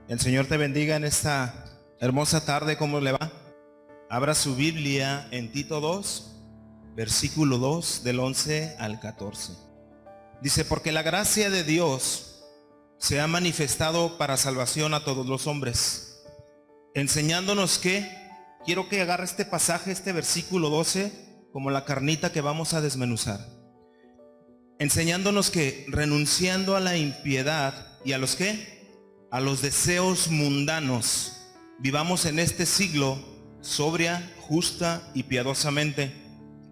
El Señor te bendiga en esta hermosa tarde. ¿Cómo le va? Abra su Biblia en Tito 2, versículo 2, del 11 al 14. Dice: porque la gracia de Dios se ha manifestado para salvación a todos los hombres, enseñándonos que, quiero que agarre este pasaje, este versículo 12, como la carnita que vamos a desmenuzar. Enseñándonos que, renunciando a la impiedad y a los ¿qué? A los deseos mundanos, vivamos en este siglo sobria, justa y piadosamente,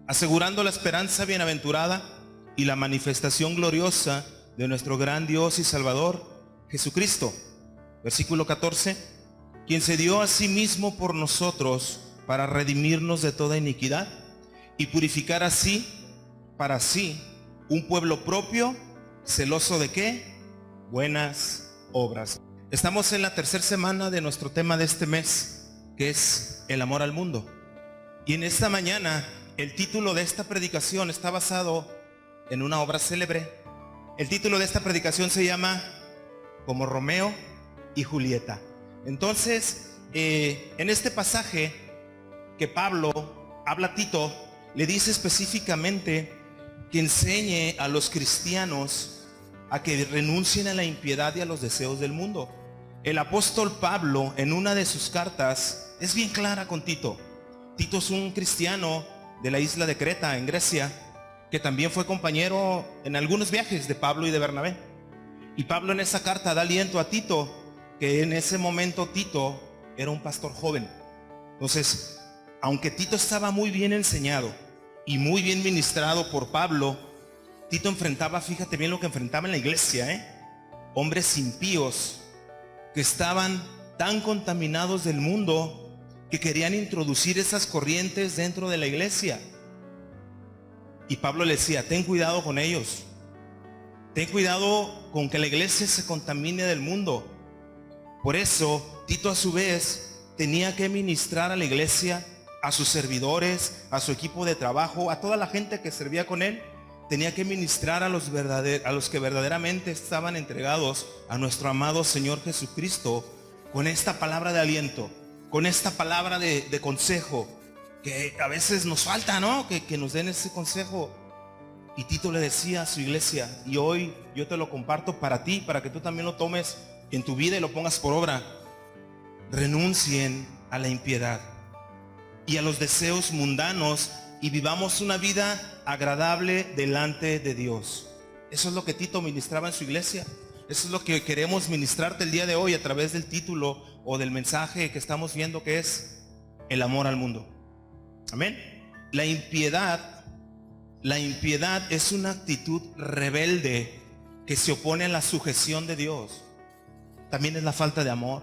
asegurando la esperanza bienaventurada y la manifestación gloriosa de nuestro gran Dios y Salvador, Jesucristo. Versículo 14: quien se dio a sí mismo por nosotros para redimirnos de toda iniquidad y purificar así, para sí, un pueblo propio, celoso de ¿qué? Buenas obras. Estamos en la tercera semana de nuestro tema de este mes, que es el amor al mundo. Y en esta mañana, el título de esta predicación está basado en una obra célebre. El título de esta predicación se llama Como Romeo y Julieta. Entonces, en este pasaje que Pablo habla a Tito, le dice específicamente que enseñe a los cristianos a que renuncien a la impiedad y a los deseos del mundo. El apóstol Pablo, en una de sus cartas, es bien clara con Tito. Tito es un cristiano de la isla de Creta, en Grecia, que también fue compañero en algunos viajes de Pablo y de Bernabé. Y Pablo en esa carta da aliento a Tito, que en ese momento Tito era un pastor joven. Entonces, aunque Tito estaba muy bien enseñado y muy bien ministrado por Pablo, Tito enfrentaba, fíjate bien lo que enfrentaba en la iglesia, hombres impíos que estaban tan contaminados del mundo que querían introducir esas corrientes dentro de la iglesia. Y Pablo le decía: ten cuidado con ellos, ten cuidado con que la iglesia se contamine del mundo. Por eso Tito, a su vez, tenía que ministrar a la iglesia, a sus servidores, a su equipo de trabajo, a toda la gente que servía con él. Tenía que ministrar a los que verdaderamente estaban entregados a nuestro amado Señor Jesucristo, con esta palabra de aliento, con esta palabra de consejo, que a veces nos falta, ¿no? Que nos den ese consejo. Y Tito le decía a su iglesia, y hoy yo te lo comparto para ti, para que tú también lo tomes en tu vida y lo pongas por obra: renuncien a la impiedad y a los deseos mundanos y vivamos una vida agradable delante de Dios. Eso es lo que Tito ministraba en su iglesia. Eso es lo que queremos ministrarte el día de hoy a través del título o del mensaje que estamos viendo, que es el amor al mundo. Amén. La impiedad es una actitud rebelde que se opone a la sujeción de Dios. También es la falta de amor,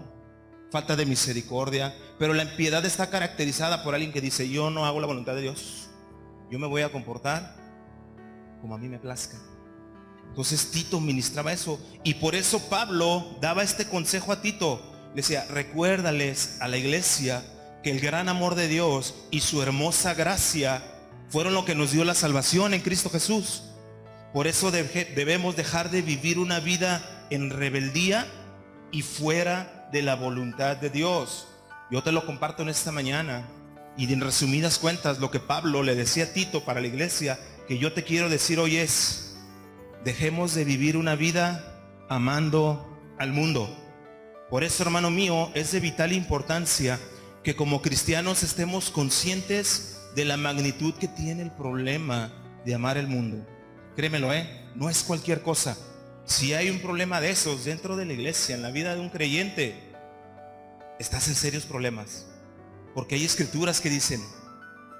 falta de misericordia. Pero la impiedad está caracterizada por alguien que dice: yo no hago la voluntad de Dios, yo me voy a comportar como a mí me plazca. Entonces Tito ministraba eso, y por eso Pablo daba este consejo a Tito. Le decía: recuérdales a la iglesia que el gran amor de Dios y su hermosa gracia fueron lo que nos dio la salvación en Cristo Jesús. Por eso debemos dejar de vivir una vida en rebeldía y fuera de la voluntad de Dios. Yo te lo comparto en esta mañana, y en resumidas cuentas lo que Pablo le decía a Tito para la iglesia, que yo te quiero decir hoy es: dejemos de vivir una vida amando al mundo. Por eso, hermano mío, es de vital importancia que como cristianos estemos conscientes de la magnitud que tiene el problema de amar el mundo. Créemelo, no es cualquier cosa. Si hay un problema de esos dentro de la iglesia, en la vida de un creyente, estás en serios problemas. Porque hay escrituras que dicen: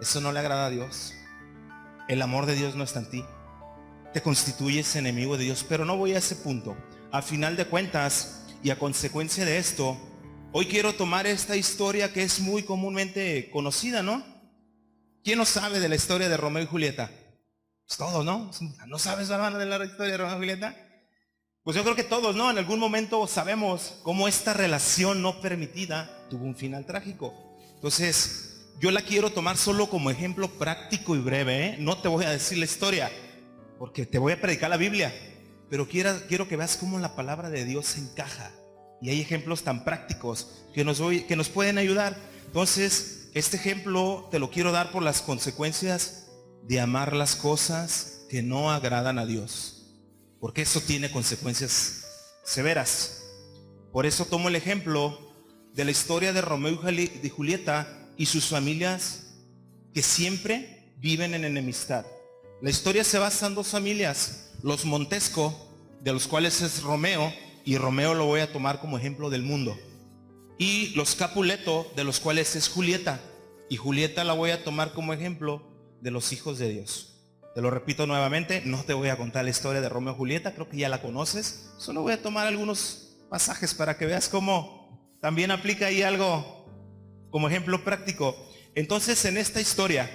eso no le agrada a Dios. El amor de Dios no está en ti. Te constituyes enemigo de Dios. Pero no voy a ese punto. A final de cuentas, y a consecuencia de esto, hoy quiero tomar esta historia que es muy comúnmente conocida, ¿no? ¿Quién no sabe de la historia de Romeo y Julieta? Pues todos, ¿no? ¿No sabes, hermano, de la historia de Romeo y Julieta? Pues yo creo que todos, ¿no? En algún momento sabemos cómo esta relación no permitida tuvo un final trágico. Entonces, yo la quiero tomar solo como ejemplo práctico y breve, No te voy a decir la historia, porque te voy a predicar la Biblia, pero quiero que veas cómo la palabra de Dios se encaja Y hay ejemplos tan prácticos que nos pueden ayudar. Entonces, este ejemplo te lo quiero dar por las consecuencias de amar las cosas que no agradan a Dios, porque eso tiene consecuencias severas. Por eso tomo el ejemplo de la historia de Romeo y Julieta y sus familias que siempre viven en enemistad. La historia se basa en dos familias, los Montesco, de los cuales es Romeo, y Romeo lo voy a tomar como ejemplo del mundo, y los Capuleto, de los cuales es Julieta, y Julieta la voy a tomar como ejemplo de los hijos de Dios. Te lo repito nuevamente, no te voy a contar la historia de Romeo y Julieta, creo que ya la conoces, solo voy a tomar algunos pasajes para que veas cómo también aplica ahí algo como ejemplo práctico. Entonces, en esta historia,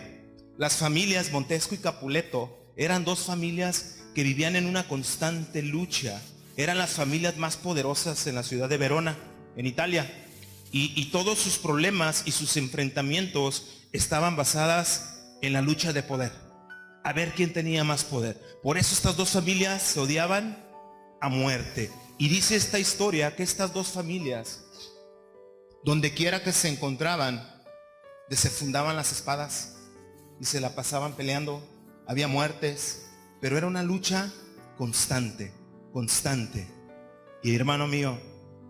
las familias Montesco y Capuleto eran dos familias que vivían en una constante lucha. Eran las familias más poderosas en la ciudad de Verona, en Italia. Y todos sus problemas y sus enfrentamientos estaban basadas en la lucha de poder. A ver quién tenía más poder. Por eso estas dos familias se odiaban a muerte. Y dice esta historia que estas dos familias, donde quiera que se encontraban, desenfundaban las espadas y se la pasaban peleando. Había muertes, pero era una lucha constante. Y hermano mío,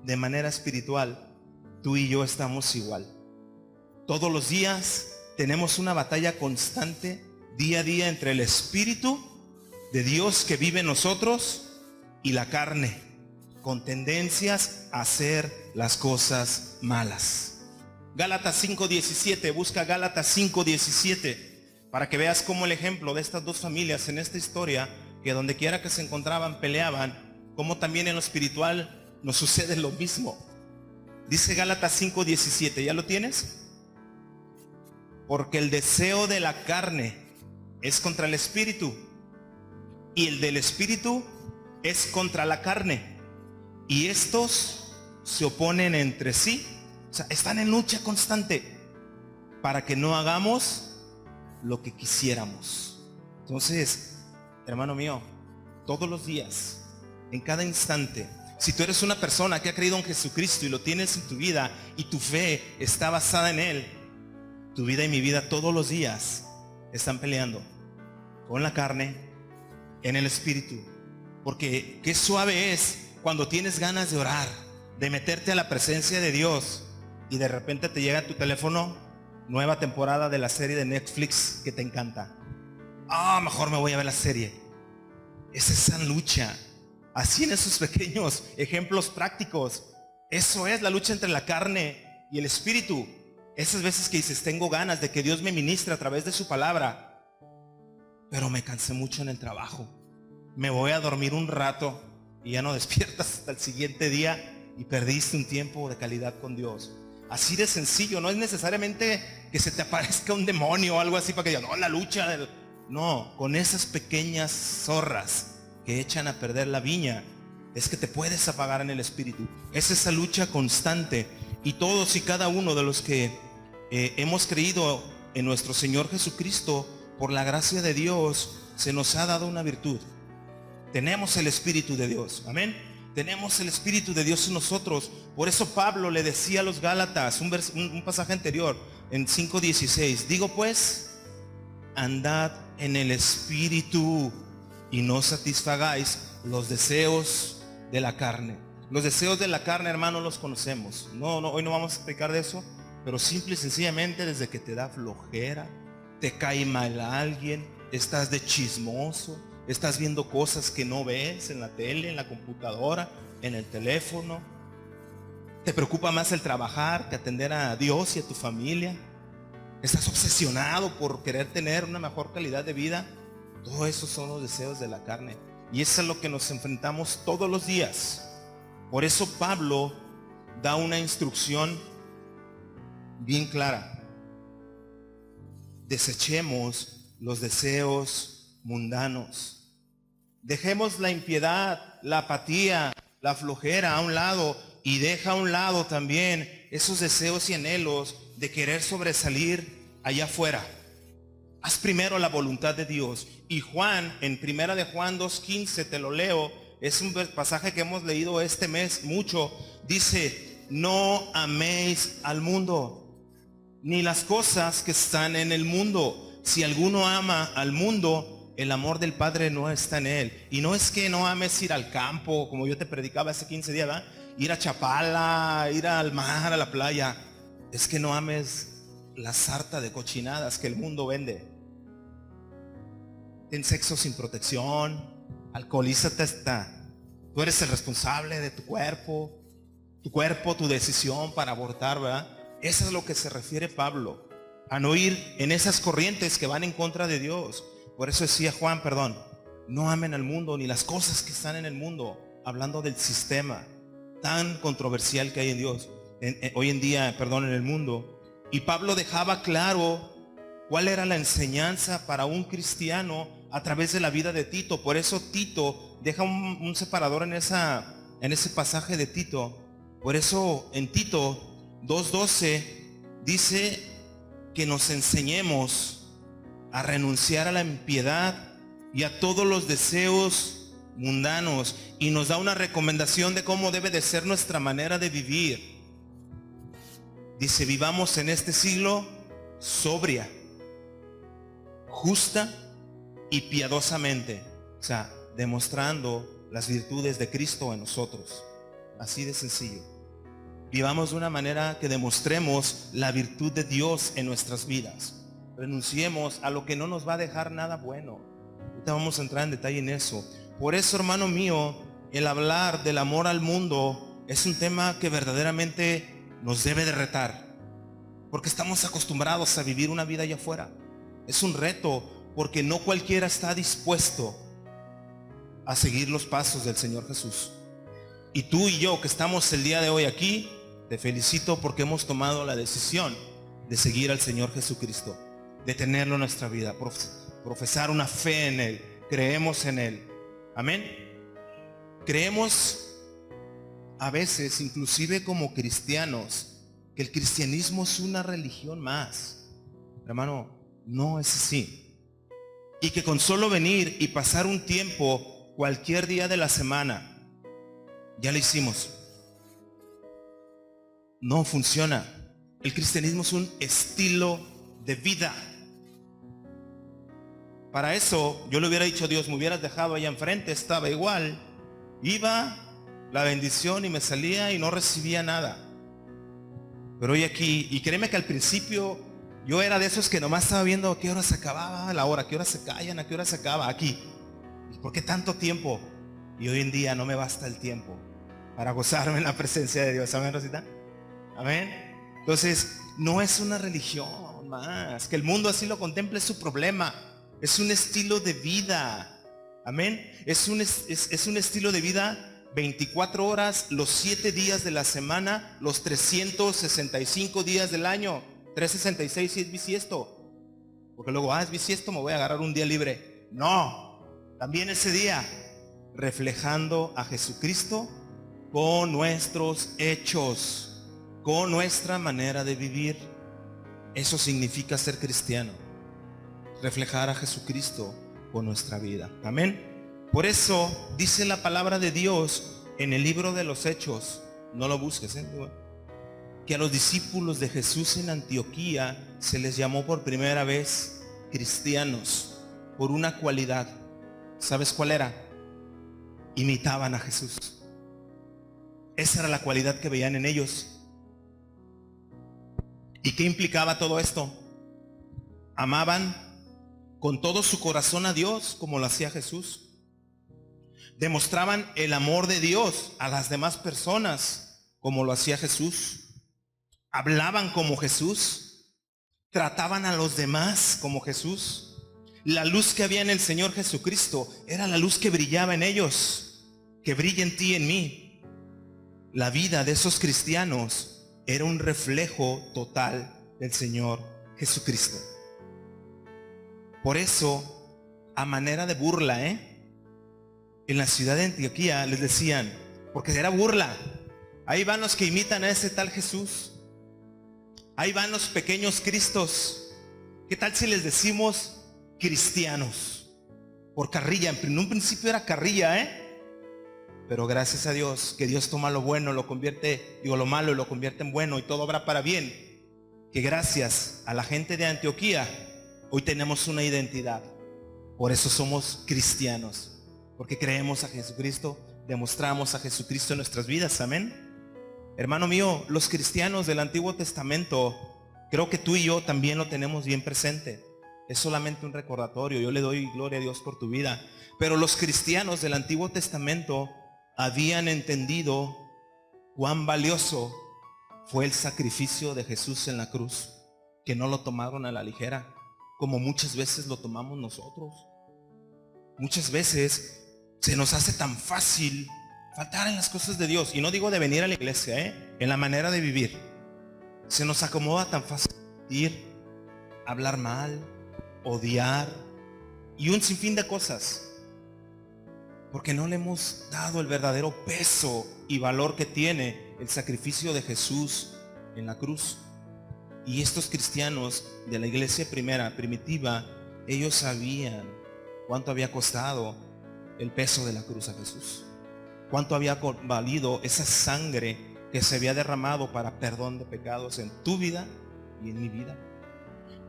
de manera espiritual, tú y yo estamos igual. Todos los días tenemos una batalla constante, día a día, entre el Espíritu de Dios que vive en nosotros y la carne, con tendencias a hacer las cosas malas. Gálatas 5:17, busca Gálatas 5:17, para que veas cómo el ejemplo de estas dos familias en esta historia, que donde quiera que se encontraban peleaban, como también en lo espiritual nos sucede lo mismo. Dice Gálatas 5:17, ¿ya lo tienes? Porque el deseo de la carne es contra el espíritu, y el del espíritu es contra la carne, y estos se oponen entre sí. O sea, están en lucha constante para que no hagamos lo que quisiéramos. Entonces, hermano mío, todos los días, en cada instante, si tú eres una persona que ha creído en Jesucristo y lo tienes en tu vida y tu fe está basada en Él, tu vida y mi vida todos los días están peleando con la carne, en el espíritu. Porque qué suave es cuando tienes ganas de orar, de meterte a la presencia de Dios, y de repente te llega a tu teléfono nueva temporada de la serie de Netflix que te encanta. Mejor me voy a ver la serie. Es esa lucha. Así, en esos pequeños ejemplos prácticos, eso es la lucha entre la carne y el espíritu. Esas veces que dices, tengo ganas de que Dios me ministre a través de su palabra, pero me cansé mucho en el trabajo, me voy a dormir un rato, y ya no despiertas hasta el siguiente día y perdiste un tiempo de calidad con Dios. Así de sencillo. No es necesariamente que se te aparezca un demonio o algo así para que digas, no, la lucha no, con esas pequeñas zorras que echan a perder la viña, es que te puedes apagar en el espíritu. Es esa lucha constante. Y todos y cada uno de los que hemos creído en nuestro Señor Jesucristo, por la gracia de Dios, se nos ha dado una virtud. Tenemos el Espíritu de Dios. Amén. Tenemos el Espíritu de Dios en nosotros. Por eso Pablo le decía a los Gálatas, un pasaje anterior, en 5:16, digo pues, andad en el Espíritu y no satisfagáis los deseos de la carne. Los deseos de la carne, hermano, los conocemos. Hoy no vamos a explicar de eso, pero simple y sencillamente, desde que te da flojera, te cae mal a alguien, estás de chismoso, estás viendo cosas que no ves en la tele, en la computadora, en el teléfono. Te preocupa más el trabajar que atender a Dios y a tu familia. Estás obsesionado por querer tener una mejor calidad de vida. Todo eso son los deseos de la carne. Y eso es a lo que nos enfrentamos todos los días. Por eso Pablo da una instrucción bien clara. Desechemos los deseos mundanos. Dejemos la impiedad, la apatía, la flojera a un lado, y deja a un lado también esos deseos y anhelos de querer sobresalir allá afuera. Haz primero la voluntad de Dios. Y Juan, en primera de Juan 2:15, te lo leo, es un pasaje que hemos leído este mes mucho. dice, no améis al mundo, ni las cosas que están en el mundo. Si alguno ama al mundo, el amor del Padre no está en él. Y no es que no ames ir al campo, como yo te predicaba hace 15 días, ¿verdad? Ir a Chapala, ir al mar, a la playa. Es que no ames la sarta de cochinadas que el mundo vende. Ten sexo sin protección, alcoholízate hasta. Tú eres el responsable de tu cuerpo, tu decisión para abortar, ¿verdad? Eso es lo que se refiere Pablo, a no ir en esas corrientes que van en contra de Dios. Por eso decía Juan, no amen al mundo ni las cosas que están en el mundo, hablando del sistema tan controversial que hay en Dios, hoy en día, en el mundo. Y Pablo dejaba claro cuál era la enseñanza para un cristiano a través de la vida de Tito. Por eso Tito deja un separador en ese pasaje de Tito. Por eso en Tito 2:12 dice que nos enseñemos a renunciar a la impiedad y a todos los deseos mundanos, y nos da una recomendación de cómo debe de ser nuestra manera de vivir. Dice, vivamos en este siglo sobria, justa y piadosamente, o sea, demostrando las virtudes de Cristo en nosotros. Así de sencillo. Vivamos de una manera que demostremos la virtud de Dios en nuestras vidas. Renunciemos a lo que no nos va a dejar nada bueno. Ahorita vamos a entrar en detalle en eso. Por eso, hermano mío, el hablar del amor al mundo es un tema que verdaderamente nos debe de retar, porque estamos acostumbrados a vivir una vida allá afuera. Es un reto, porque no cualquiera está dispuesto a seguir los pasos del Señor Jesús. Y tú y yo que estamos el día de hoy aquí, te felicito porque hemos tomado la decisión de seguir al Señor Jesucristo, de tenerlo en nuestra vida, profesar una fe en Él, creemos en Él. Amén. Creemos a veces, inclusive como cristianos, que el cristianismo es una religión más. Hermano, no es así. Y que con solo venir y pasar un tiempo cualquier día de la semana, ya lo hicimos. No funciona. El cristianismo es un estilo de vida. Para eso yo le hubiera dicho a Dios, me hubieras dejado allá enfrente, estaba igual. Iba la bendición y me salía y no recibía nada. Pero hoy aquí, y créeme que al principio yo era de esos que nomás estaba viendo a qué hora se acababa la hora, a qué hora se callan, a qué hora se acaba aquí. ¿Y por qué tanto tiempo? Y hoy en día no me basta el tiempo para gozarme en la presencia de Dios. ¿Amén, Rosita? Amén. Entonces, no es una religión más. Que el mundo así lo contemple es su problema. Es un estilo de vida. Amén. Es un estilo de vida 24 horas, los 7 días de la semana, los 365 días del año. 366 si es bisiesto. Porque luego, es bisiesto, me voy a agarrar un día libre. No. También ese día, reflejando a Jesucristo con nuestros hechos, con nuestra manera de vivir. Eso significa ser cristiano. Reflejar a Jesucristo con nuestra vida. Amén. Por eso dice la palabra de Dios en el libro de los Hechos, no lo busques, que a los discípulos de Jesús en Antioquía se les llamó por primera vez cristianos por una cualidad. ¿Sabes cuál era? Imitaban a Jesús. Esa era la cualidad que veían en ellos. ¿Y qué implicaba todo esto? Amaban con todo su corazón a Dios como lo hacía Jesús. Demostraban el amor de Dios a las demás personas como lo hacía Jesús. Hablaban como Jesús. Trataban a los demás como Jesús. La luz que había en el Señor Jesucristo era la luz que brillaba en ellos, que brilla en ti y en mí. La vida de esos cristianos era un reflejo total del Señor Jesucristo. Por eso, a manera de burla, en la ciudad de Antioquía les decían, porque era burla, ahí van los que imitan a ese tal Jesús, ahí van los pequeños Cristos. ¿Qué tal si les decimos cristianos? Por carrilla, en un principio era carrilla, Pero gracias a Dios, que Dios toma lo bueno, lo convierte, lo malo y lo convierte en bueno y todo obra para bien. Que gracias a la gente de Antioquía, hoy tenemos una identidad. Por eso somos cristianos. Porque creemos a Jesucristo, demostramos a Jesucristo en nuestras vidas. Amén. Hermano mío, los cristianos del Antiguo Testamento, creo que tú y yo también lo tenemos bien presente. Es solamente un recordatorio. Yo le doy gloria a Dios por tu vida. Pero los cristianos del Antiguo Testamento habían entendido cuán valioso fue el sacrificio de Jesús en la cruz, que no lo tomaron a la ligera, como muchas veces lo tomamos nosotros. Muchas veces se nos hace tan fácil faltar en las cosas de Dios, y no digo de venir a la iglesia, en la manera de vivir. Se nos acomoda tan fácil ir, hablar mal, odiar y un sinfín de cosas, porque no le hemos dado el verdadero peso y valor que tiene el sacrificio de Jesús en la cruz. Y estos cristianos de la iglesia primitiva, ellos sabían cuánto había costado el peso de la cruz a Jesús, cuánto había valido esa sangre que se había derramado para perdón de pecados en tu vida y en mi vida.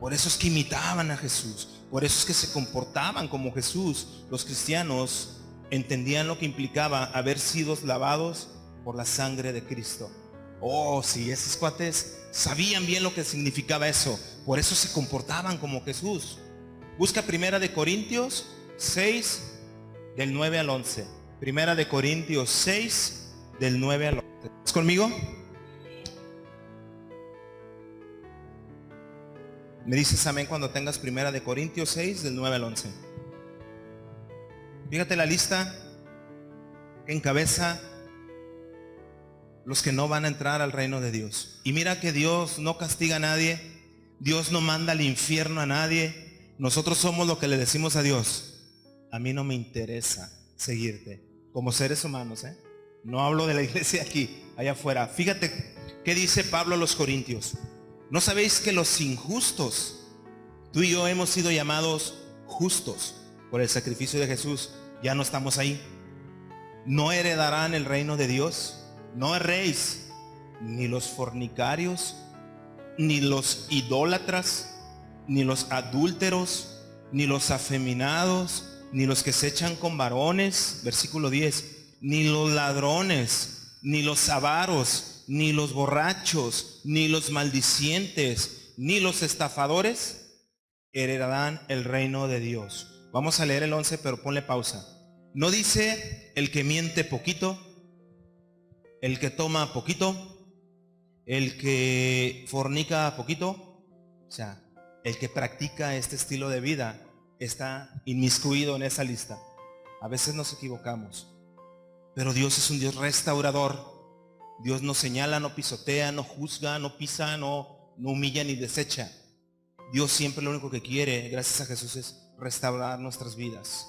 Por eso es que imitaban a Jesús, por eso es que se comportaban como Jesús. Los cristianos entendían lo que implicaba haber sido lavados por la sangre de Cristo. Oh, sí, esos cuates sabían bien lo que significaba eso. Por eso se comportaban como Jesús. Busca 1 Corintios 6, del 9 al 11. 1 Corintios 6, del 9 al 11. ¿Estás conmigo? Me dices amén cuando tengas 1 Corintios 6, del 9 al 11. Fíjate la lista que encabeza los que no van a entrar al reino de Dios. Y mira que Dios no castiga a nadie, Dios no manda al infierno a nadie. Nosotros somos lo que le decimos a Dios: a mí no me interesa seguirte, como seres humanos, No hablo de la iglesia aquí, allá afuera. Fíjate qué dice Pablo a los Corintios: ¿no sabéis que los injustos, tú y yo hemos sido llamados justos por el sacrificio de Jesús? Ya no estamos ahí. No heredarán el reino de Dios. No erréis, ni los fornicarios, ni los idólatras, ni los adúlteros, ni los afeminados, ni los que se echan con varones, versículo 10, ni los ladrones, ni los avaros, ni los borrachos, ni los maldicientes, ni los estafadores heredarán el reino de Dios. Vamos a leer el 11, pero ponle pausa. No dice el que miente poquito, el que toma poquito, el que fornica poquito. O sea, el que practica este estilo de vida está inmiscuido en esa lista. A veces nos equivocamos, pero Dios es un Dios restaurador. Dios no señala, no pisotea, no juzga, no pisa, no humilla ni desecha. Dios siempre lo único que quiere, gracias a Jesús, es restaurar nuestras vidas.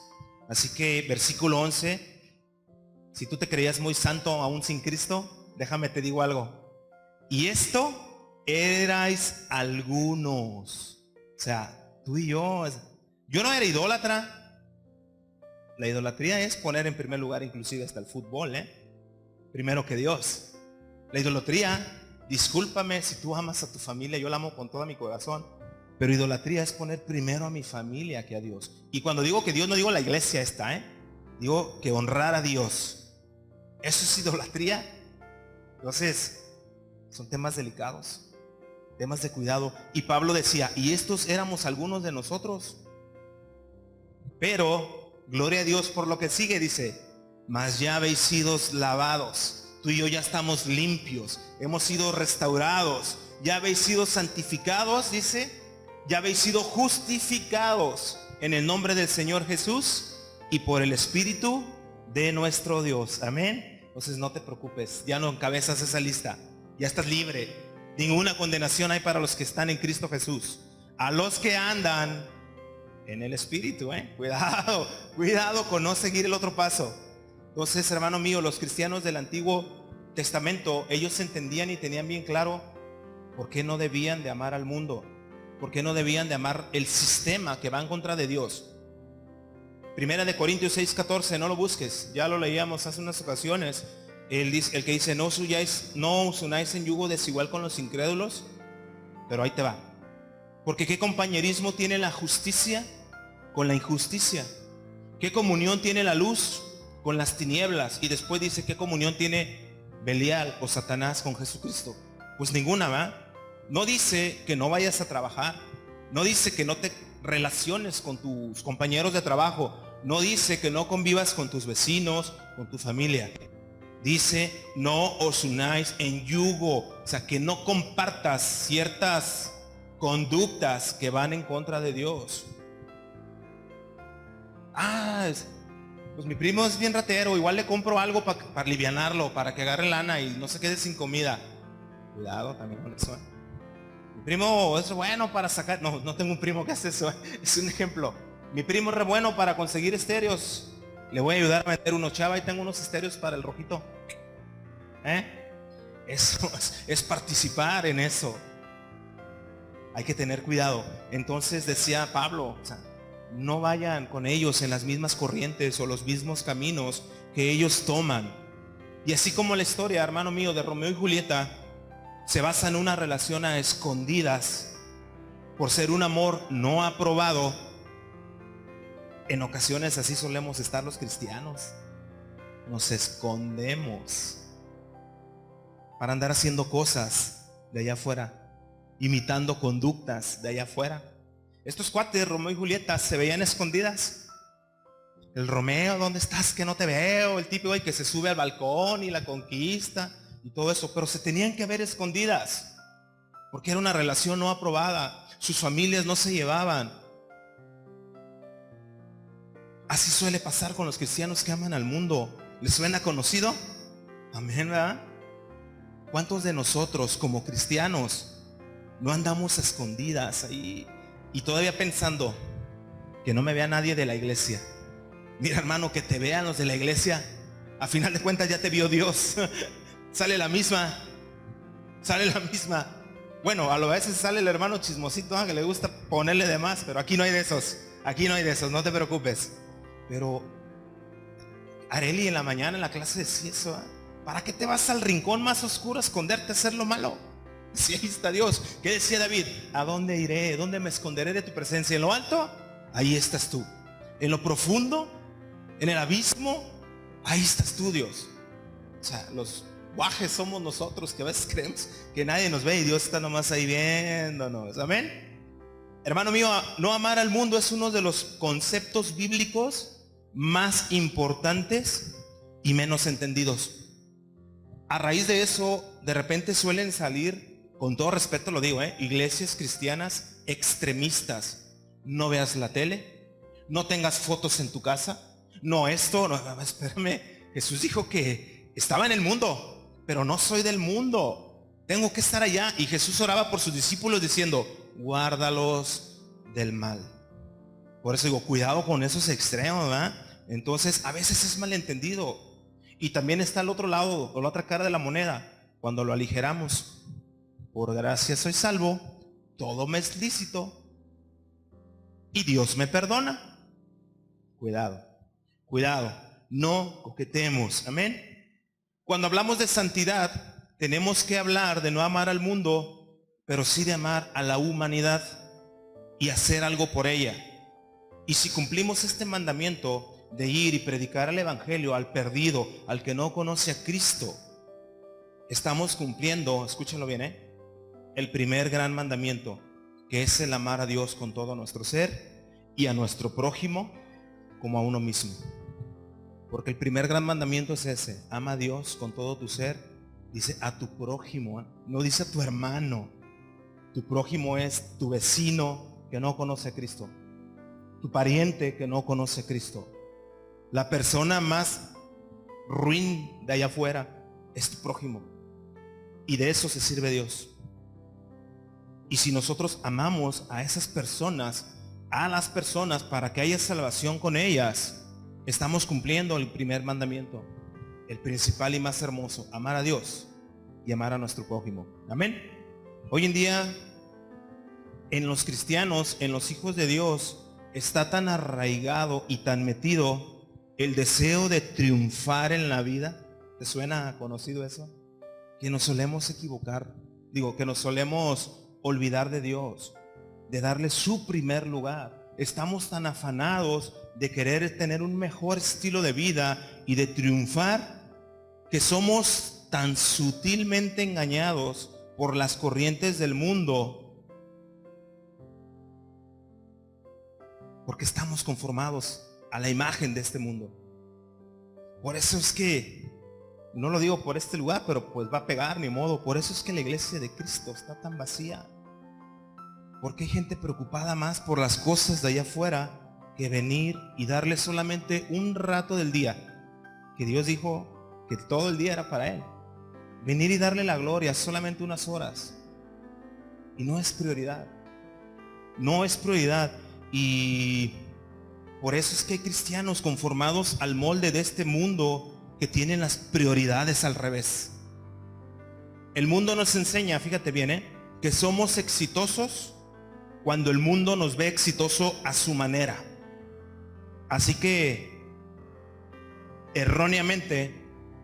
Así que versículo 11, si tú te creías muy santo aún sin Cristo, déjame te digo algo: y esto erais algunos. O sea, tú y yo no era idólatra. La idolatría es poner en primer lugar inclusive hasta el fútbol, primero que Dios. La idolatría, discúlpame si tú amas a tu familia, yo la amo con todo mi corazón, pero idolatría es poner primero a mi familia que a Dios. Y cuando digo que Dios, no digo la iglesia esta, digo que honrar a Dios. Eso es idolatría. Entonces, son temas delicados, temas de cuidado. Y Pablo decía: y estos éramos algunos de nosotros. Pero, gloria a Dios por lo que sigue, dice: mas ya habéis sido lavados. Tú y yo ya estamos limpios, hemos sido restaurados, ya habéis sido santificados, dice, ya habéis sido justificados en el nombre del Señor Jesús y por el Espíritu de nuestro Dios. Amén. Entonces no te preocupes, ya no encabezas esa lista, ya estás libre. Ninguna condenación hay para los que están en Cristo Jesús, a los que andan en el Espíritu. Cuidado con no seguir el otro paso. Entonces, hermano mío, los cristianos del Antiguo Testamento, ellos entendían y tenían bien claro por qué no debían de amar al mundo, por qué no debían de amar el sistema que va en contra de Dios. Primera de Corintios 6:14, no lo busques, ya lo leíamos hace unas ocasiones. El que dice, no os unáis en yugo desigual con los incrédulos, pero ahí te va. Porque ¿qué compañerismo tiene la justicia con la injusticia? ¿Qué comunión tiene la luz con las tinieblas? Y después dice, ¿qué comunión tiene Belial o Satanás con Jesucristo? Pues ninguna, ¿va? No dice que no vayas a trabajar, no dice que no te relaciones con tus compañeros de trabajo, no dice que no convivas con tus vecinos, con tu familia. Dice, no os unáis en yugo, o sea, que no compartas ciertas conductas que van en contra de Dios. Pues mi primo es bien ratero, igual le compro algo para alivianarlo, para que agarre lana y no se quede sin comida. Cuidado también con eso. Mi primo es bueno para sacar, no tengo un primo que hace eso, es un ejemplo. Mi primo es re bueno para conseguir estéreos. Le voy a ayudar a meter unos, chava, y tengo unos estéreos para el rojito. Eso es participar en eso. Hay que tener cuidado. Entonces decía Pablo, o sea, no vayan con ellos en las mismas corrientes o los mismos caminos que ellos toman. Y así como la historia, hermano mío, de Romeo y Julieta se basa en una relación a escondidas por ser un amor no aprobado, en ocasiones así solemos estar los cristianos. Nos escondemos para andar haciendo cosas de allá afuera, imitando conductas de allá afuera. Estos cuates, Romeo y Julieta, se veían escondidas. El Romeo, ¿dónde estás? Que no te veo. El típico que se sube al balcón y la conquista y todo eso, pero se tenían que ver escondidas porque era una relación no aprobada. Sus familias no se llevaban. Así suele pasar con los cristianos que aman al mundo. ¿Les suena conocido? Amén, ¿verdad? ¿Cuántos de nosotros como cristianos no andamos a escondidas ahí y todavía pensando que no me vea nadie de la iglesia? Mira, hermano, que te vean los de la iglesia, a final de cuentas ya te vio Dios. Sale la misma. Bueno, a veces sale el hermano chismosito, que le gusta ponerle de más, pero aquí no hay de esos, no te preocupes. Pero Areli en la mañana en la clase decía eso, ¿para qué te vas al rincón más oscuro a esconderte a hacer lo malo? Si ahí está Dios. ¿Qué decía David? ¿A dónde iré? ¿Dónde me esconderé de tu presencia? ¿En lo alto? Ahí estás tú. ¿En lo profundo? ¿En el abismo? Ahí estás tú, Dios. O sea, los guajes somos nosotros que a veces creemos que nadie nos ve y Dios está nomás ahí viéndonos. Amén. Hermano mío, no amar al mundo es uno de los conceptos bíblicos más importantes y menos entendidos. A raíz de eso, de repente suelen salir, con todo respeto lo digo, iglesias cristianas extremistas. No veas la tele, no tengas fotos en tu casa, no esto, no, espérame. Jesús dijo que estaba en el mundo, pero no soy del mundo, tengo que estar allá. Y Jesús oraba por sus discípulos diciendo, guárdalos del mal. Por eso digo, cuidado con esos extremos, ¿verdad? Entonces a veces es malentendido. Y también está el otro lado, o la otra cara de la moneda, cuando lo aligeramos. Por gracia soy salvo, todo me es lícito y Dios me perdona. Cuidado, no coquetemos. Amén. Cuando hablamos de santidad, tenemos que hablar de no amar al mundo, pero sí de amar a la humanidad y hacer algo por ella. Y si cumplimos este mandamiento de ir y predicar el evangelio al perdido, al que no conoce a Cristo, estamos cumpliendo, escúchenlo bien, el primer gran mandamiento, que es el amar a Dios con todo nuestro ser y a nuestro prójimo como a uno mismo. Porque el primer gran mandamiento es ese: ama a Dios con todo tu ser. Dice a tu prójimo, no dice a tu hermano. Tu prójimo es tu vecino que no conoce a Cristo, tu pariente que no conoce a Cristo. La persona más ruin de allá afuera es tu prójimo, y de eso se sirve Dios. Y si nosotros amamos a esas personas, a las personas, para que haya salvación con ellas, estamos cumpliendo el primer mandamiento, el principal y más hermoso: amar a Dios y amar a nuestro prójimo. Amén. Hoy en día, en los cristianos, en los hijos de Dios, está tan arraigado y tan metido el deseo de triunfar en la vida. ¿Te suena conocido eso? Que nos solemos equivocar, que nos solemos olvidar de Dios, de darle su primer lugar. Estamos tan afanados de querer tener un mejor estilo de vida y de triunfar, que somos tan sutilmente engañados por las corrientes del mundo, porque estamos conformados a la imagen de este mundo. Por eso es que, no lo digo por este lugar, pero pues va a pegar, ni modo. Por eso es que la iglesia de Cristo está tan vacía. Porque hay gente preocupada más por las cosas de allá afuera que venir y darle solamente un rato del día, que Dios dijo que todo el día era para Él. Venir y darle la gloria solamente unas horas. Y no es prioridad. No es prioridad. Y por eso es que hay cristianos conformados al molde de este mundo, que tienen las prioridades al revés. El mundo nos enseña, fíjate bien, que somos exitosos cuando el mundo nos ve exitoso a su manera. Así que erróneamente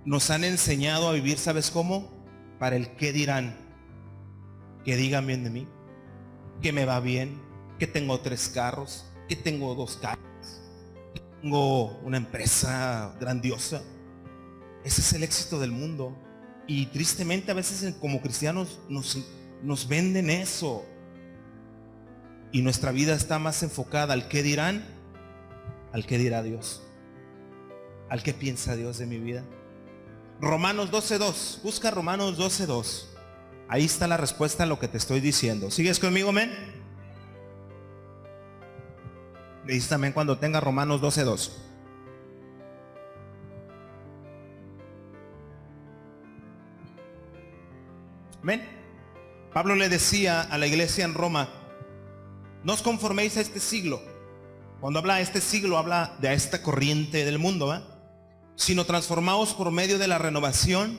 nos han enseñado a vivir, ¿sabes cómo? Para el qué dirán. Que digan bien de mí, que me va bien, que tengo 3 carros, que tengo 2 carros, que tengo una empresa grandiosa. Ese es el éxito del mundo. Y tristemente a veces como cristianos nos venden eso. Y nuestra vida está más enfocada al qué dirán, al qué dirá Dios, al qué piensa Dios de mi vida. Romanos 12:2. Busca Romanos 12:2. Ahí está la respuesta a lo que te estoy diciendo. ¿Sigues conmigo, men? Me dices también cuando tenga Romanos 12:2. ¿Ven? Pablo le decía a la iglesia en Roma: no os conforméis a este siglo. Cuando habla de este siglo, habla de esta corriente del mundo, ¿eh? Sino transformaos por medio de la renovación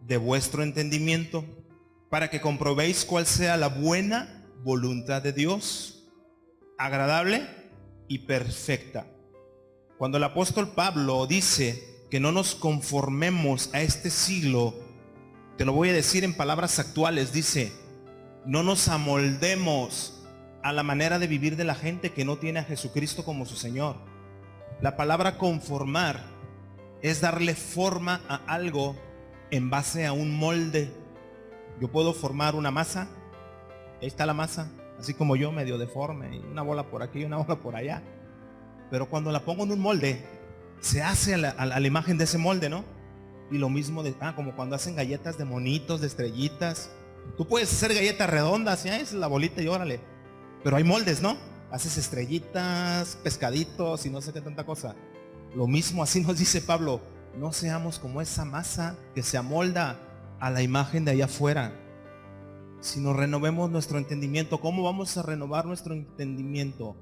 de vuestro entendimiento, para que comprobéis cuál sea la buena voluntad de Dios, agradable y perfecta. Cuando el apóstol Pablo dice que no nos conformemos a este siglo, te lo voy a decir en palabras actuales, dice: no nos amoldemos a la manera de vivir de la gente que no tiene a Jesucristo como su Señor. La palabra conformar es darle forma a algo en base a un molde. Yo puedo formar una masa, ahí está la masa, así como yo, medio deforme, y una bola por aquí y una bola por allá. Pero cuando la pongo en un molde, se hace a la imagen de ese molde, ¿no? Y lo mismo como cuando hacen galletas de monitos, de estrellitas. Tú puedes hacer galletas redondas, ya es la bolita y órale. Pero hay moldes, ¿no? Haces estrellitas, pescaditos y no sé qué tanta cosa. Lo mismo, así nos dice Pablo: no seamos como esa masa que se amolda a la imagen de allá afuera, sino renovemos nuestro entendimiento. ¿Cómo vamos a renovar nuestro entendimiento?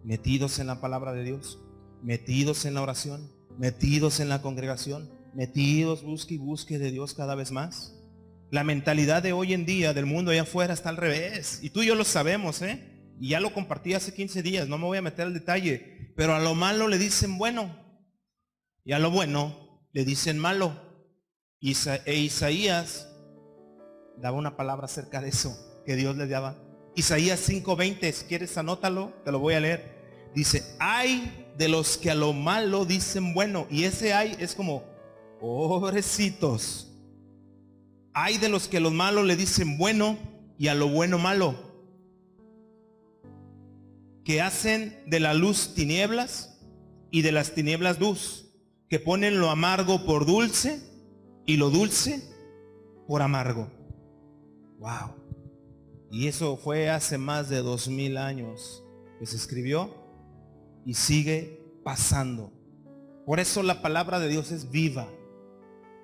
Metidos en la palabra de Dios, metidos en la oración, metidos en la congregación, metidos, busque de Dios cada vez más. La mentalidad de hoy en día del mundo allá afuera está al revés, y tú y yo lo sabemos, y ya lo compartí hace 15 días, no me voy a meter al detalle. Pero a lo malo le dicen bueno, y a lo bueno le dicen malo. Isaías daba una palabra acerca de eso que Dios le daba. Isaías 5:20, si quieres anótalo, te lo voy a leer. Dice: ay de los que a lo malo dicen bueno. Y ese ay es como, pobrecitos. Ay de los que a lo malo le dicen bueno y a lo bueno malo, que hacen de la luz tinieblas y de las tinieblas luz, que ponen lo amargo por dulce y lo dulce por amargo. Wow. Y eso fue hace más de 2000 años que se escribió y sigue pasando. Por eso la palabra de Dios es viva,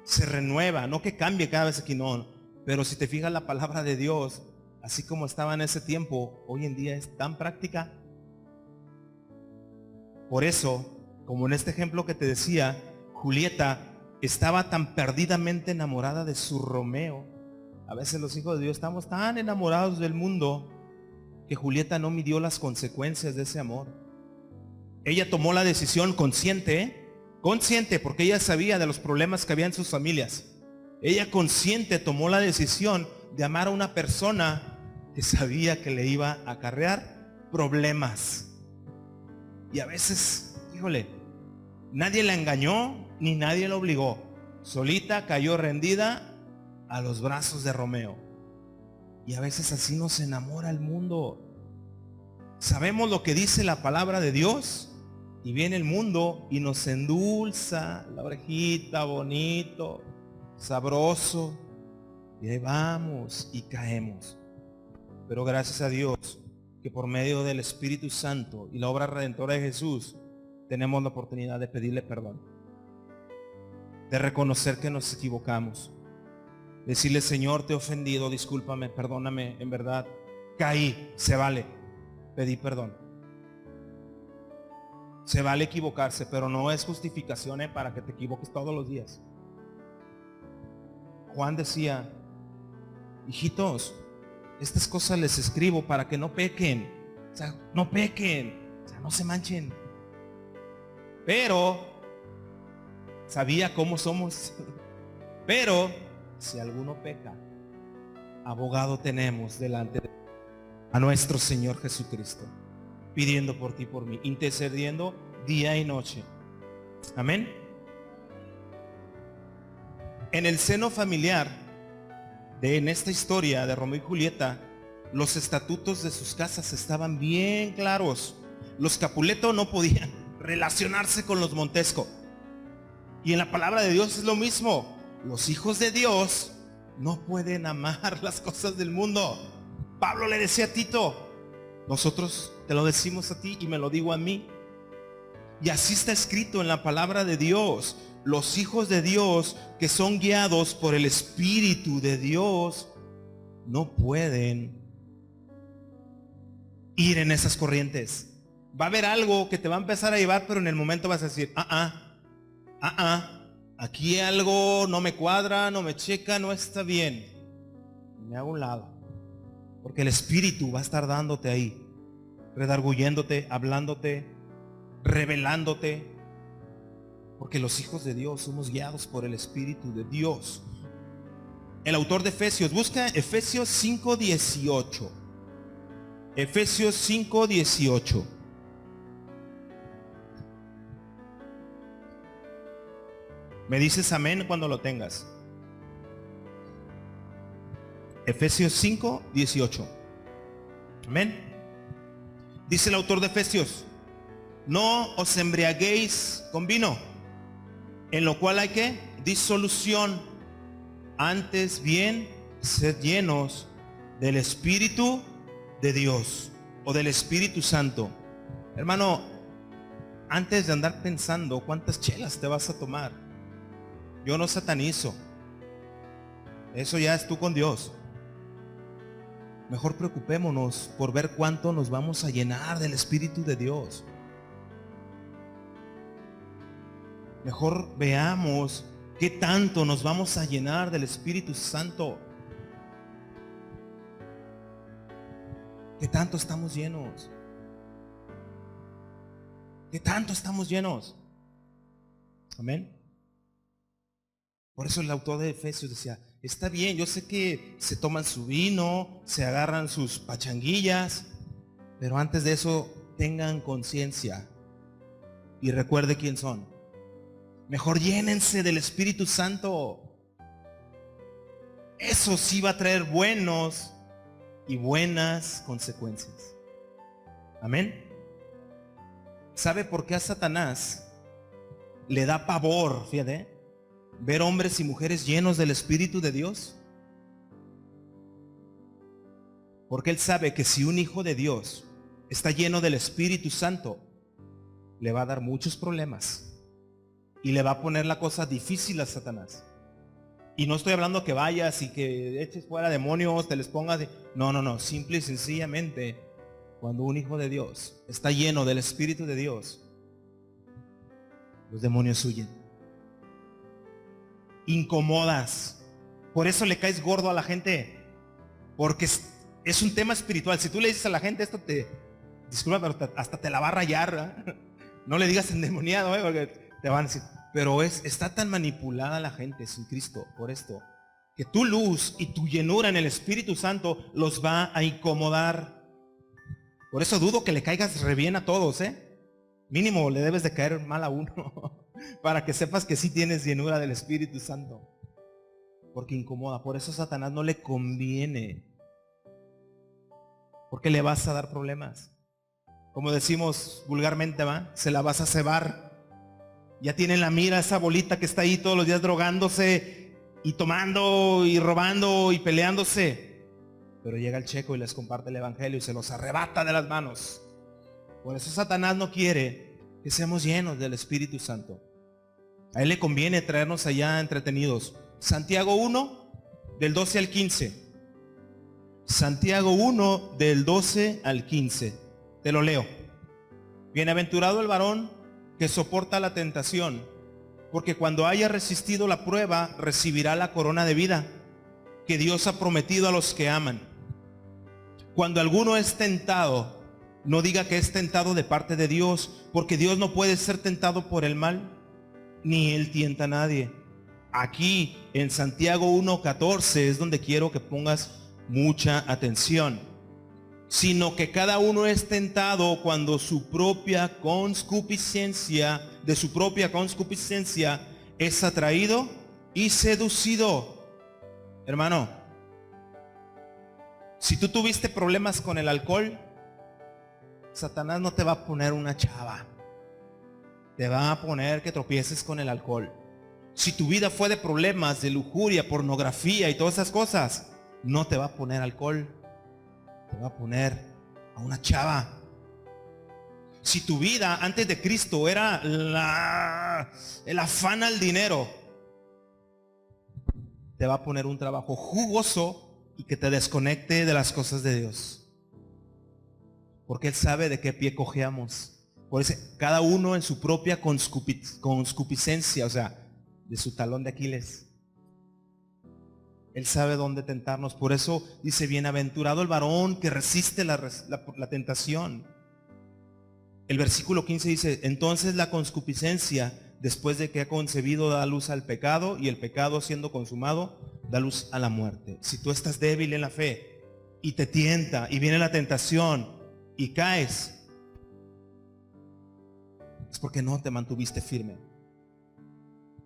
se renueva, no que cambie cada vez aquí, no. Pero si te fijas, la palabra de Dios, así como estaba en ese tiempo, hoy en día es tan práctica. Por eso, como en este ejemplo que te decía, Julieta estaba tan perdidamente enamorada de su Romeo. A veces los hijos de Dios estamos tan enamorados del mundo que Julieta no midió las consecuencias de ese amor. Ella tomó la decisión consciente, consciente, porque ella sabía de los problemas que había en sus familias. Ella consciente tomó la decisión de amar a una persona que sabía que le iba a acarrear problemas. Y a veces, híjole, nadie la engañó ni nadie la obligó. Solita cayó rendida a los brazos de Romeo. Y a veces así nos enamora el mundo. Sabemos lo que dice la palabra de Dios y viene el mundo y nos endulza la orejita, bonito, sabroso, y ahí vamos y caemos. Pero gracias a Dios que por medio del Espíritu Santo y la obra redentora de Jesús tenemos la oportunidad de pedirle perdón, de reconocer que nos equivocamos, decirle: Señor, te he ofendido, discúlpame, perdóname, en verdad caí, se vale, pedí perdón. Se vale equivocarse, pero no es justificación para que te equivoques todos los días. Juan decía: hijitos, estas cosas les escribo para que no pequen. O sea, no pequen, o sea, no se manchen. Pero sabía cómo somos. Pero si alguno peca, abogado tenemos delante de a nuestro Señor Jesucristo, pidiendo por ti y por mí, intercediendo día y noche. Amén. En el seno familiar, en esta historia de Romeo y Julieta, los estatutos de sus casas estaban bien claros. Los Capuleto no podían relacionarse con los Montesco. Y en la palabra de Dios es lo mismo. Los hijos de Dios no pueden amar las cosas del mundo. Pablo le decía a Tito: nosotros te lo decimos a ti y me lo digo a mí. Y así está escrito en la palabra de Dios. Los hijos de Dios que son guiados por el Espíritu de Dios no pueden ir en esas corrientes. Va a haber algo que te va a empezar a llevar, pero en el momento vas a decir: aquí algo no me cuadra, no me checa, no está bien. Me hago un lado. Porque el Espíritu va a estar dándote ahí, redarguyéndote, hablándote, revelándote. Porque los hijos de Dios somos guiados por el Espíritu de Dios. El autor de Efesios, busca Efesios 5:18. Efesios 5:18. Me dices amén cuando lo tengas. Efesios 5:18. Amén. Dice el autor de Efesios: no os embriaguéis con vino, en lo cual hay que disolución, antes bien sed llenos del Espíritu de Dios, o del Espíritu Santo. Hermano, antes de andar pensando cuántas chelas te vas a tomar, yo no satanizo, eso ya es tú con Dios. Mejor preocupémonos por ver cuánto nos vamos a llenar del Espíritu de Dios. Mejor veamos qué tanto nos vamos a llenar del Espíritu Santo. ¿Qué tanto estamos llenos? ¿Qué tanto estamos llenos? Amén. Por eso el autor de Efesios decía: está bien, yo sé que se toman su vino, se agarran sus pachanguillas, pero antes de eso tengan conciencia y recuerde quién son. Mejor llénense del Espíritu Santo. Eso sí va a traer buenos y buenas consecuencias. Amén. ¿Sabe por qué a Satanás le da pavor, fíjate, ver hombres y mujeres llenos del Espíritu de Dios? Porque él sabe que si un hijo de Dios está lleno del Espíritu Santo, le va a dar muchos problemas y le va a poner la cosa difícil a Satanás. Y no estoy hablando que vayas y que eches fuera demonios, te les pongas de... No, simple y sencillamente, cuando un hijo de Dios está lleno del Espíritu de Dios, los demonios huyen. Incomodas. Por eso le caes gordo a la gente, porque es un tema espiritual. Si tú le dices a la gente esto, disculpa, pero hasta te la va a rayar, ¿verdad? No le digas endemoniado, porque te van a decir. Pero está tan manipulada la gente sin Cristo por esto, que tu luz y tu llenura en el Espíritu Santo los va a incomodar. Por eso dudo que le caigas re bien a todos, Mínimo le debes de caer mal a uno para que sepas que sí tienes llenura del Espíritu Santo. Porque incomoda. Por eso a Satanás no le conviene. Porque le vas a dar problemas. Como decimos vulgarmente, se la vas a cebar. Ya tiene en la mira esa bolita que está ahí todos los días drogándose y tomando y robando y peleándose. Pero llega el checo y les comparte el evangelio y se los arrebata de las manos. Por eso Satanás no quiere que seamos llenos del Espíritu Santo. A él le conviene traernos allá entretenidos. Santiago 1, del 12 al 15. Santiago 1, del 12 al 15. Te lo leo. Bienaventurado el varón que soporta la tentación, porque cuando haya resistido la prueba, recibirá la corona de vida que Dios ha prometido a los que aman. Cuando alguno es tentado, no diga que es tentado de parte de Dios, porque Dios no puede ser tentado por el mal, ni Él tienta a nadie. Aquí en Santiago 1:14 es donde quiero que pongas mucha atención. Sino que cada uno es tentado cuando de su propia concupiscencia es atraído y seducido. Hermano, si tú tuviste problemas con el alcohol, Satanás no te va a poner una chava. Te va a poner que tropieces con el alcohol. Si tu vida fue de problemas, de lujuria, pornografía y todas esas cosas, no te va a poner alcohol. Te va a poner a una chava. Si tu vida antes de Cristo era el afán al dinero, te va a poner un trabajo jugoso y que te desconecte de las cosas de Dios. Porque Él sabe de qué pie cojeamos. Por eso cada uno en su propia concupiscencia, o sea, de su talón de Aquiles. Él sabe dónde tentarnos. Por eso dice, bienaventurado el varón que resiste la tentación. El versículo 15 dice, entonces la concupiscencia, después de que ha concebido, da luz al pecado, y el pecado siendo consumado, da luz a la muerte. Si tú estás débil en la fe y te tienta y viene la tentación y caes, es porque no te mantuviste firme.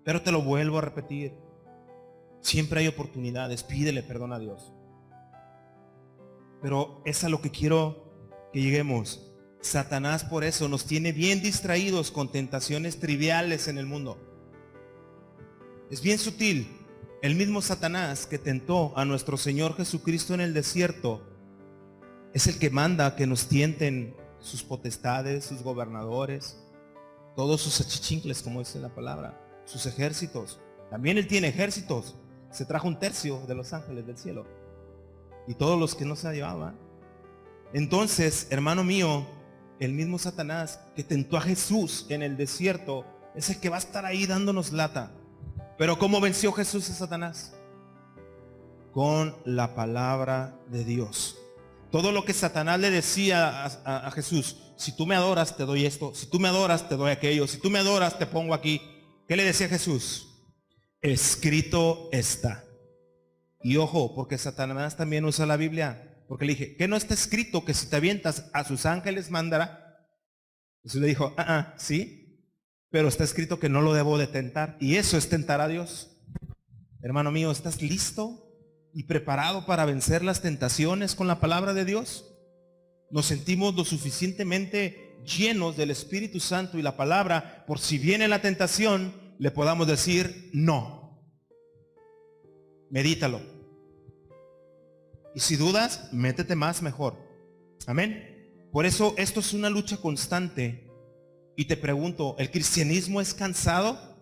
Pero te lo vuelvo a repetir, siempre hay oportunidades, pídele perdón a Dios. Pero es a lo que quiero que lleguemos. Satanás por eso nos tiene bien distraídos con tentaciones triviales en el mundo. Es bien sutil. El mismo Satanás que tentó a nuestro Señor Jesucristo en el desierto es el que manda que nos tienten sus potestades, sus gobernadores, todos sus achichincles, como dice la palabra, sus ejércitos. También Él tiene ejércitos. Se trajo 1/3 de los ángeles del cielo y todos los que no se llevaban. Entonces, hermano mío, el mismo Satanás que tentó a Jesús en el desierto es el que va a estar ahí dándonos lata. Pero ¿cómo venció Jesús a Satanás? Con la palabra de Dios. Todo lo que Satanás le decía a Jesús, si tú me adoras te doy esto, si tú me adoras te doy aquello, si tú me adoras te pongo aquí. ¿Qué le decía Jesús? Escrito está. Y ojo, porque Satanás también usa la Biblia. Porque le dije, ¿qué no está escrito que si te avientas a sus ángeles mandará? Jesús le dijo, sí, pero está escrito que no lo debo de tentar. Y eso es tentar a Dios. Hermano mío, ¿estás listo y preparado para vencer las tentaciones con la palabra de Dios? Nos sentimos lo suficientemente llenos del Espíritu Santo y la palabra, por si viene la tentación, le podamos decir no. Medítalo. Y si dudas, métete más, mejor. Amén. Por eso esto es una lucha constante. Y te pregunto, ¿el cristianismo es cansado?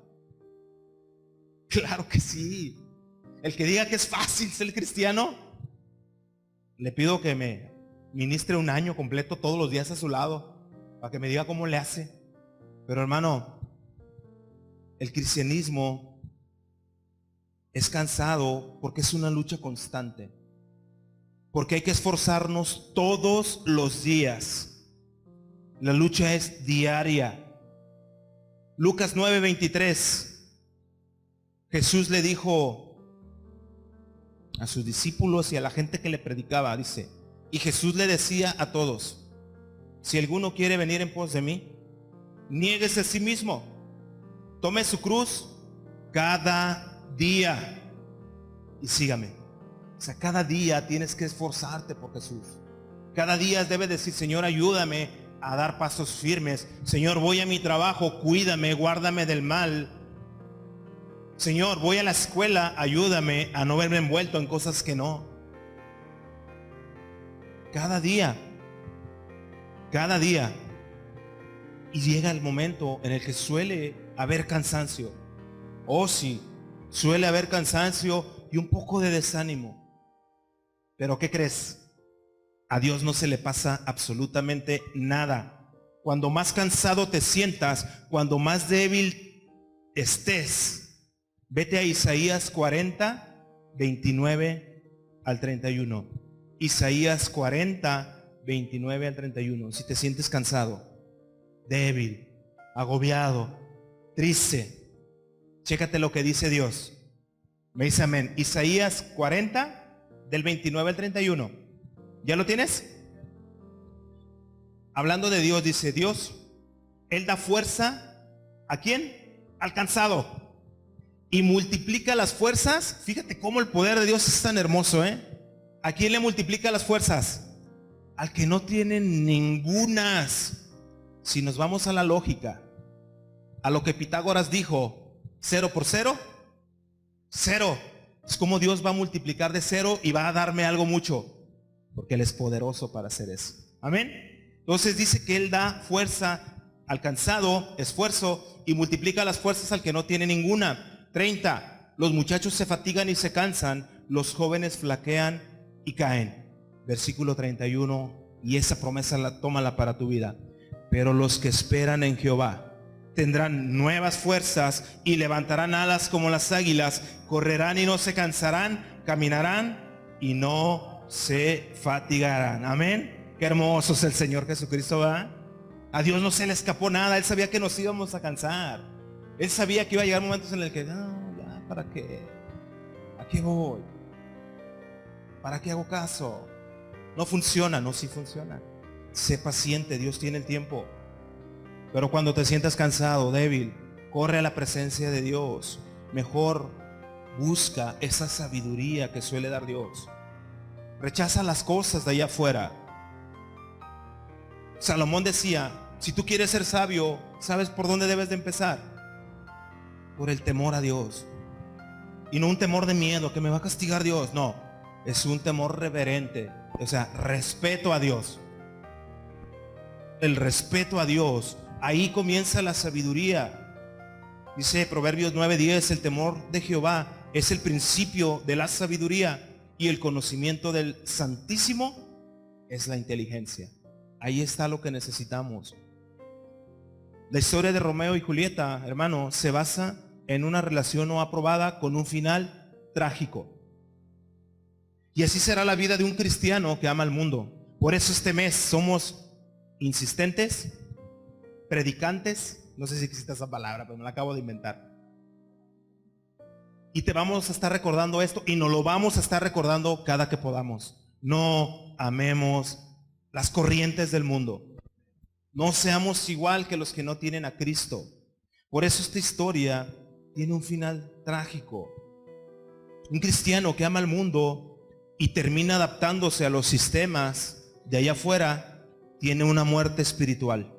Claro que sí. El que diga que es fácil ser cristiano, le pido que me ministre un año completo todos los días a su lado, para que me diga cómo le hace. Pero hermano, el cristianismo es cansado porque es una lucha constante. Porque hay que esforzarnos todos los días. La lucha es diaria. Lucas 9:23. Jesús le dijo a sus discípulos y a la gente que le predicaba, dice, y Jesús le decía a todos, si alguno quiere venir en pos de mí, niéguese a sí mismo, tome su cruz cada día y sígame. O sea, cada día tienes que esforzarte por Jesús. Cada día debes decir, Señor, ayúdame a dar pasos firmes. Señor, voy a mi trabajo, cuídame, guárdame del mal. Señor, voy a la escuela, ayúdame a no verme envuelto en cosas que no. Cada día. Y llega el momento en el que suele haber cansancio. Oh sí, suele haber cansancio y un poco de desánimo. Pero ¿qué crees? A Dios no se le pasa absolutamente nada. Cuando más cansado te sientas, cuando más débil estés, vete a Isaías 40, 29 al 31. Isaías 40, 29 al 31. Si te sientes cansado, débil, agobiado, triste, chécate lo que dice Dios. Me dice amén. Isaías 40, del 29 al 31. ¿Ya lo tienes? Hablando de Dios, dice Dios, Él da fuerza, ¿a quién? Al cansado. Y multiplica las fuerzas. Fíjate cómo el poder de Dios es tan hermoso, ¿eh? ¿A quién le multiplica las fuerzas? Al que no tiene ningunas. Si nos vamos a la lógica, a lo que Pitágoras dijo, 0 por 0, 0. Es como Dios va a multiplicar de 0 y va a darme algo mucho. Porque Él es poderoso para hacer eso. Amén. Entonces dice que Él da fuerza al cansado, esfuerzo, y multiplica las fuerzas al que no tiene ninguna. 30. Los muchachos se fatigan y se cansan, los jóvenes flaquean y caen. Versículo 31. Y esa promesa tómala para tu vida. Pero los que esperan en Jehová tendrán nuevas fuerzas y levantarán alas como las águilas, correrán y no se cansarán, caminarán y no se fatigarán. Amén. Qué hermoso es el Señor Jesucristo, ¿verdad? A Dios no se le escapó nada. Él sabía que nos íbamos a cansar. Él sabía que iba a llegar momentos en el que no, ya, ¿para qué? ¿A qué voy? ¿Para qué hago caso? No funciona. No, sí funciona. Sé paciente, Dios tiene el tiempo. Pero cuando te sientas cansado, débil, corre a la presencia de Dios. Mejor busca esa sabiduría que suele dar Dios. Rechaza las cosas de allá afuera. Salomón decía, si tú quieres ser sabio, ¿sabes por dónde debes de empezar? Por el temor a Dios. Y no un temor de miedo, que me va a castigar Dios. No, es un temor reverente. O sea, respeto a Dios. El respeto a Dios. Ahí comienza la sabiduría. Dice Proverbios 9:10, el temor de Jehová es el principio de la sabiduría. Y el conocimiento del Santísimo es la inteligencia. Ahí está lo que necesitamos. La historia de Romeo y Julieta, hermano, se basa en una relación no aprobada con un final trágico. Y así será la vida de un cristiano que ama al mundo. Por eso este mes somos insistentes, predicantes. No sé si existe esa palabra, pero me la acabo de inventar. Y te vamos a estar recordando esto y nos lo vamos a estar recordando cada que podamos. No amemos las corrientes del mundo. No seamos igual que los que no tienen a Cristo. Por eso esta historia tiene un final trágico. Un cristiano que ama al mundo y termina adaptándose a los sistemas de allá afuera, tiene una muerte espiritual.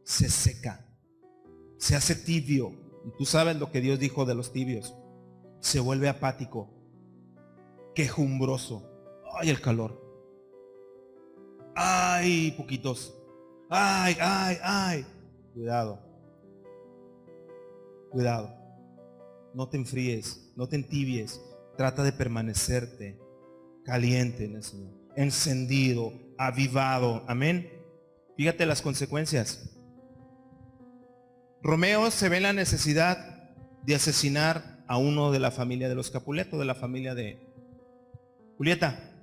Se seca, se hace tibio. Y tú sabes lo que Dios dijo de los tibios. Se vuelve apático, quejumbroso. Ay, el calor. Ay, poquitos. Ay. Cuidado. No te enfríes, no te entibies. Trata de permanecerte caliente en el Señor, encendido, avivado. Amén. Fíjate las consecuencias. Romeo se ve en la necesidad de asesinar a uno de la familia de los Capuleto, de la familia de Julieta.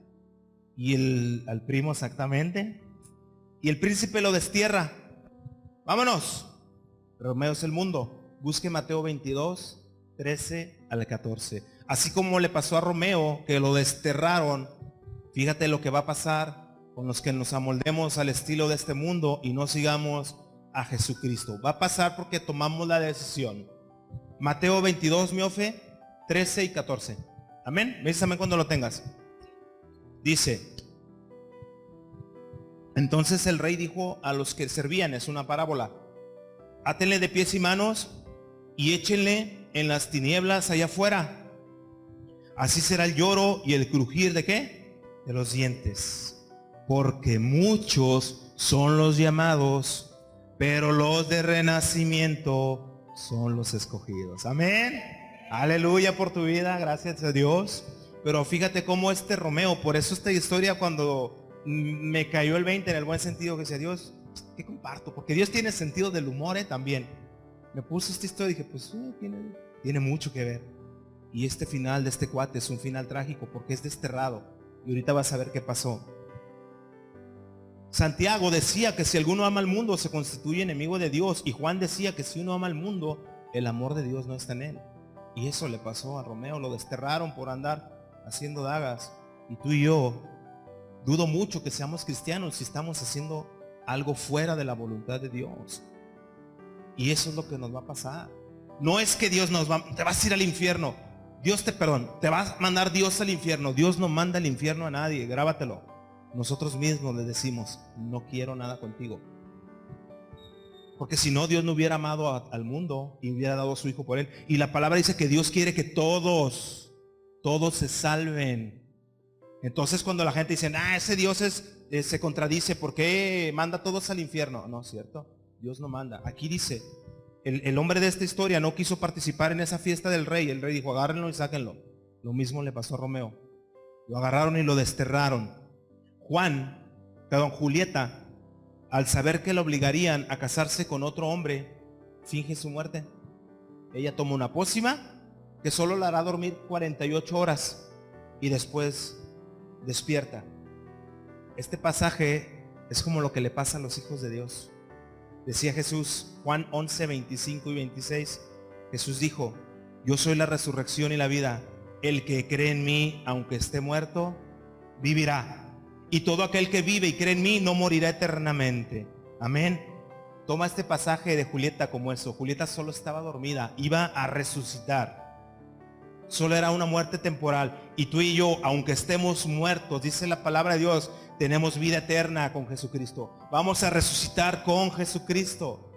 Y al primo exactamente. Y el príncipe lo destierra. Vámonos. Romeo es el mundo. Busque Mateo 22, 13 al 14. Así como le pasó a Romeo, que lo desterraron, fíjate lo que va a pasar con los que nos amoldemos al estilo de este mundo y no sigamos a Jesucristo. Va a pasar porque tomamos la decisión. Mateo 22, Miofe, 13 y 14. Amén. Me dices amén cuando lo tengas. Dice: entonces el rey dijo a los que servían, es una parábola: átenle de pies y manos y échenle en las tinieblas allá afuera. Así será el lloro y el crujir ¿de qué? De los dientes. Porque muchos son los llamados, pero los de renacimiento son los escogidos. Amén. Aleluya por tu vida, gracias a Dios. Pero fíjate cómo este Romeo, por eso esta historia cuando me cayó el 20 en el buen sentido, que decía: Dios, ¿qué comparto? Porque Dios tiene sentido del humor también. Me puso esta historia y dije, pues tiene mucho que ver. Y este final de este cuate es un final trágico porque es desterrado. Y ahorita vas a ver qué pasó. Santiago decía que si alguno ama al mundo se constituye enemigo de Dios. Y Juan decía que si uno ama al mundo, el amor de Dios no está en él. Y eso le pasó a Romeo. Lo desterraron por andar haciendo dagas. Y tú y yo, dudo mucho que seamos cristianos si estamos haciendo algo fuera de la voluntad de Dios. Y eso es lo que nos va a pasar. No es que Dios te vas a ir al infierno. Te va a mandar Dios al infierno. Dios no manda al infierno a nadie, grábatelo. Nosotros mismos le decimos: no quiero nada contigo. Porque si no, Dios no hubiera amado al mundo y hubiera dado a su Hijo por él. Y la palabra dice que Dios quiere que todos se salven. Entonces cuando la gente dice: ese Dios se contradice, ¿por qué manda a todos al infierno? No es cierto, Dios no manda. Aquí dice, el hombre de esta historia no quiso participar en esa fiesta del rey. El rey dijo: agárrenlo y sáquenlo. Lo mismo le pasó a Romeo. Lo agarraron y lo desterraron. Julieta, al saber que lo obligarían a casarse con otro hombre, finge su muerte. Ella toma una pócima que solo la hará dormir 48 horas y después despierta. Este pasaje es como lo que le pasa a los hijos de Dios. Decía Jesús, Juan 11, 25 y 26, Jesús dijo: yo soy la resurrección y la vida. El que cree en mí, aunque esté muerto, vivirá. Y todo aquel que vive y cree en mí no morirá eternamente. Amén. Toma este pasaje de Julieta como eso. Julieta solo estaba dormida, iba a resucitar. Solo era una muerte temporal. Y tú y yo, aunque estemos muertos, dice la palabra de Dios, tenemos vida eterna con Jesucristo. Vamos a resucitar con Jesucristo.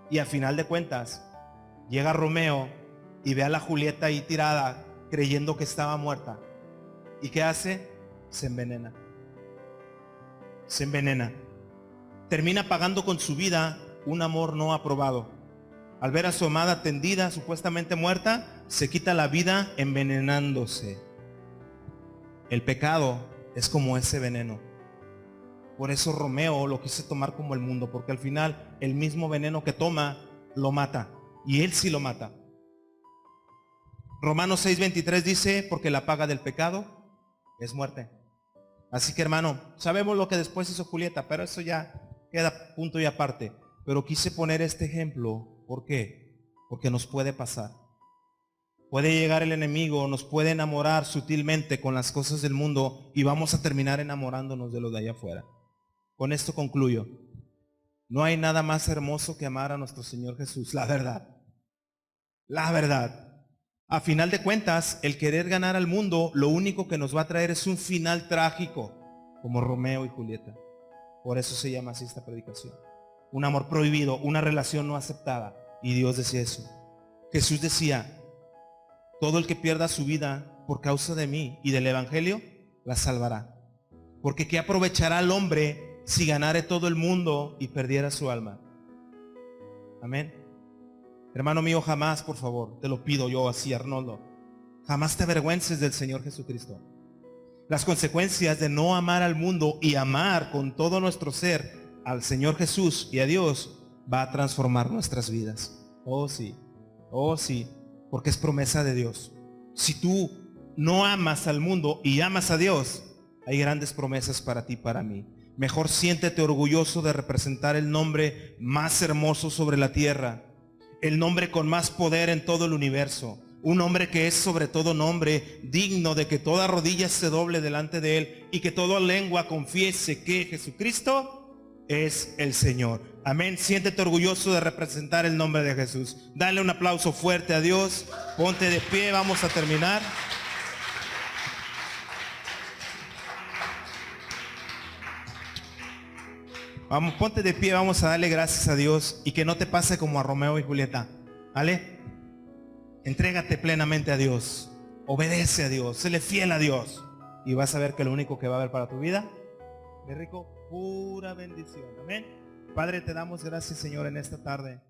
Y al final de cuentas, llega Romeo y ve a la Julieta ahí tirada, creyendo que estaba muerta. ¿Y qué hace? Se envenena. Se envenena. Termina pagando con su vida un amor no aprobado. Al ver a su amada tendida, supuestamente muerta, se quita la vida envenenándose. El pecado es como ese veneno. Por eso Romeo lo quise tomar como el mundo, porque al final el mismo veneno que toma lo mata. Y él sí lo mata. Romanos 6:23 dice: porque la paga del pecado es muerte. Así que, hermano, sabemos lo que después hizo Julieta, pero eso ya queda punto y aparte. Pero quise poner este ejemplo. ¿Por qué? Porque nos puede pasar. Puede llegar el enemigo, nos puede enamorar sutilmente con las cosas del mundo y vamos a terminar enamorándonos de lo de allá afuera. Con esto concluyo. No hay nada más hermoso que amar a nuestro Señor Jesús, la verdad. La verdad. A final de cuentas, el querer ganar al mundo, lo único que nos va a traer es un final trágico, como Romeo y Julieta. Por eso se llama así esta predicación. Un amor prohibido, una relación no aceptada. Y Dios decía eso. Jesús decía: todo el que pierda su vida por causa de mí y del evangelio, la salvará. Porque ¿qué aprovechará al hombre si ganare todo el mundo y perdiera su alma? Amén. Hermano mío, jamás, por favor, te lo pido yo así, Arnoldo, jamás te avergüences del Señor Jesucristo. Las consecuencias de no amar al mundo y amar con todo nuestro ser al Señor Jesús y a Dios va a transformar nuestras vidas. Oh sí, porque es promesa de Dios. Si tú no amas al mundo y amas a Dios, hay grandes promesas para ti y para mí. Mejor siéntete orgulloso de representar el nombre más hermoso sobre la tierra, el nombre con más poder en todo el universo, un nombre que es sobre todo nombre, digno de que toda rodilla se doble delante de él y que toda lengua confiese que Jesucristo es el Señor. Amén. Siéntete orgulloso de representar el nombre de Jesús. Dale un aplauso fuerte a Dios. Ponte de pie, vamos a terminar. Vamos, ponte de pie, vamos a darle gracias a Dios y que no te pase como a Romeo y Julieta. ¿Vale? Entrégate plenamente a Dios. Obedece a Dios. Séle fiel a Dios. Y vas a ver que lo único que va a haber para tu vida, de rico, pura bendición. Amén. Padre, te damos gracias, Señor, en esta tarde.